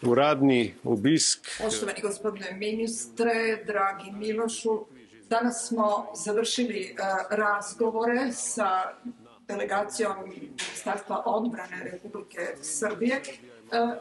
uradni obisk. Poštovani gospodine ministre, dragi Milošu, danas smo završili razgovore sa delegacijom Ministarstva odbrane Republike Srbije.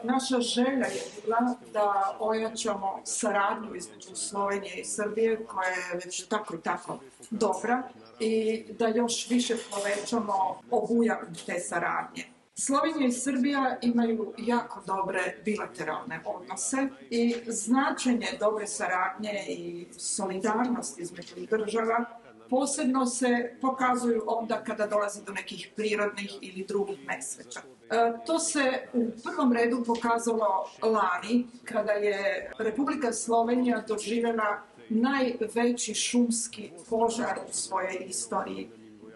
Naša želja je bila da ojačamo saradnju između Slovenije i Srbije, koja je već tako i tako dobra, i da još više povećamo obujam te saradnje. Slovenija i Srbija imaju jako dobre bilateralne odnose i značenje dobre saradnje i solidarnosti između država posebno se pokazuju onda kada dolazi do nekih prirodnih ili drugih nesreća. To se u prvom redu pokazalo lani, kada je Republika Slovenija doživjela najveći šumski požar u svojoj istoriji.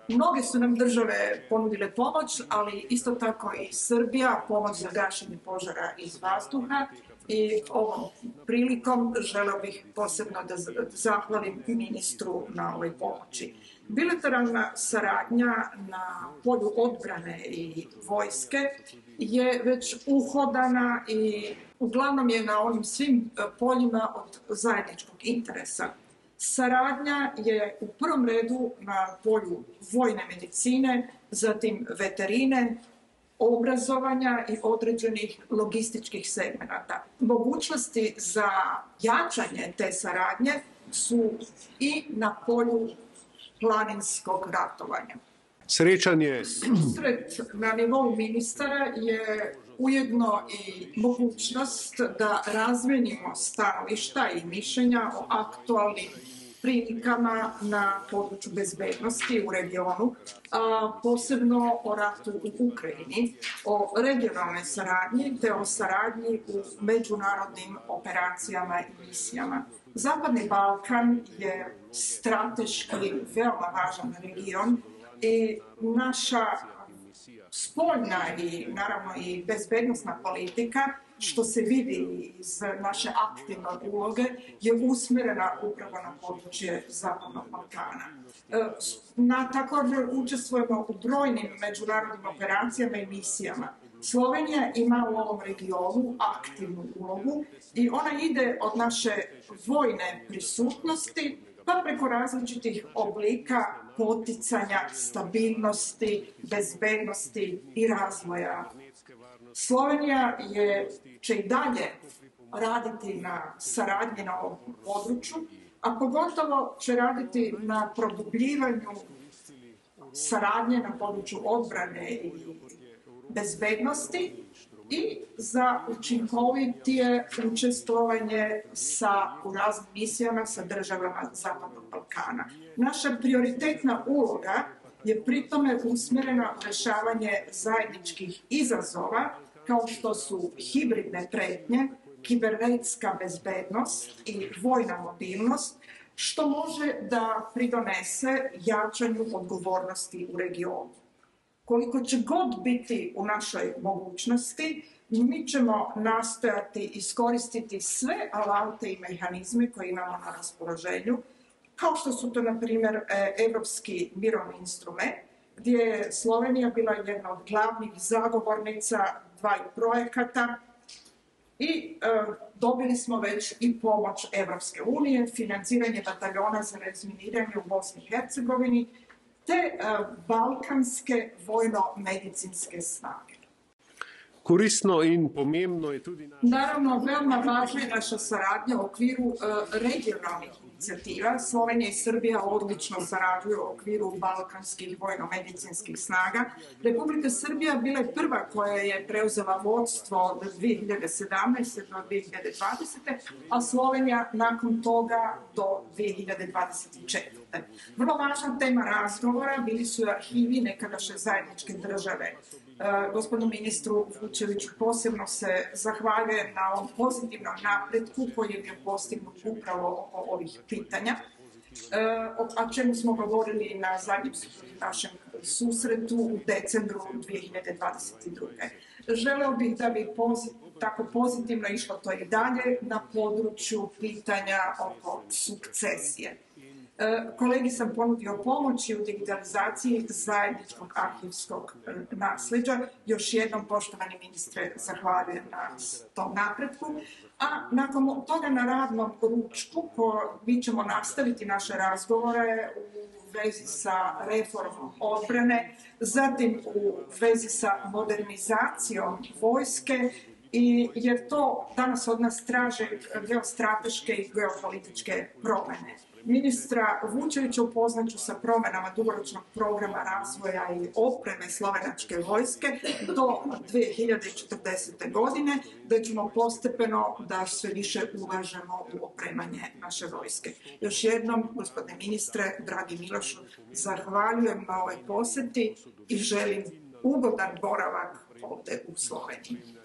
Mnoge su nam države ponudile pomoć, ali isto tako i Srbija, pomoć za gašenje požara iz vazduha. I ovom prilikom želeo bih posebno da zahvalim ministru na ovoj pomoći. Bilateralna saradnja na polju odbrane i vojske je već uhodana i uglavnom je na ovim svim poljima od zajedničkog interesa. Saradnja je u prvom redu na polju vojne medicine, zatim veterine, obrazovanja i određenih logističkih segmenata. Mogućnosti za jačanje te saradnje su i na polju planinskog ratovanja. Susret na nivou ministara je ujedno i mogućnost da razmenimo stanovišta i mišljenja o aktualnim prilikama na području bezbednosti u regionu, a posebno o ratu u Ukrajini, o regionalnoj saradnji te o saradnji u međunarodnim operacijama i misijama. Zapadni Balkan je strateški veoma važan region i naša spoljna i naravno i bezbednosna politika, što se vidi iz naše aktivne uloge, je usmjerena upravo na područje Zapadnog Balkana. Također učestvujemo u brojnim međunarodnim operacijama i misijama. Slovenija ima u ovom regionu aktivnu ulogu i ona ide od naše vojne prisutnosti pa preko različitih oblika poticanja stabilnosti, bezbednosti i razvoja. Slovenija će i dalje raditi na saradnji na ovom području, a pogotovo će raditi na produbljivanju saradnje na području odbrane i bezbednosti i za učinkovitije učestvovanje u raznim misijama sa državama Zapadnog Balkana. Naša prioritetna uloga je pritome usmjerena u rješavanje zajedničkih izazova kao što su hibridne prijetnje, kibernetska bezbednost i vojna mobilnost, što može da pridonese jačanju odgovornosti u regionu. Koliko će god biti u našoj mogućnosti, mi ćemo nastojati iskoristiti sve alate i mehanizme koje imamo na raspoloženju, kao što su to, na primjer, Evropski mirovni instrument, gdje je Slovenija bila jedna od glavnih zagovornica dvaju projekata i dobili smo već i pomoć Evropske unije, financiranje bataljona za razminiranje u Bosni i Hercegovini, te balkanske vojno-medicinske snage. Korisno in pomembno je tudi... Naravno, veoma važna je naša saradnja u okviru regionalnih inicijativa. Slovenija i Srbija odlično sarađuju u okviru balkanskih vojno-medicinskih snaga. Republika Srbija bila je prva koja je preuzela vodstvo od 2017. do 2020. a Slovenija nakon toga do 2024. Vrlo važna tema razgovora bili su arhivi nekadašnje zajedničke države. Gospodinu ministru Vučeviću posebno se zahvaljujem na ovom pozitivnom napretku koji je bio postignut upravo oko ovih pitanja, o čemu smo govorili na zadnjem našem susretu u decembru 2022. Želeo bih da bi tako pozitivno išlo to i dalje na području pitanja oko sukcesije. Kolegi sam ponudio pomoći u digitalizaciji zajedničkog arhivskog nasljeđa. Još jednom, poštovani ministre, zahvaljujem na tom napretku. A nakon toga na radnom ručku mi ćemo nastaviti naše razgovore u vezi sa reformom odbrane, zatim u vezi sa modernizacijom vojske, jer to danas od nas traže geostrateške i geopolitičke promjene. Ministra Vučevića upoznat ću sa promjenama dugoročnog programa razvoja i opreme slovenačke vojske do 2040. godine, da ćemo postepeno da sve više ulažemo u opremanje naše vojske. Još jednom, gospodine ministre, dragi Milošu, zahvaljujem na ovoj posjeti i želim ugodan boravak ovdje u Sloveniji.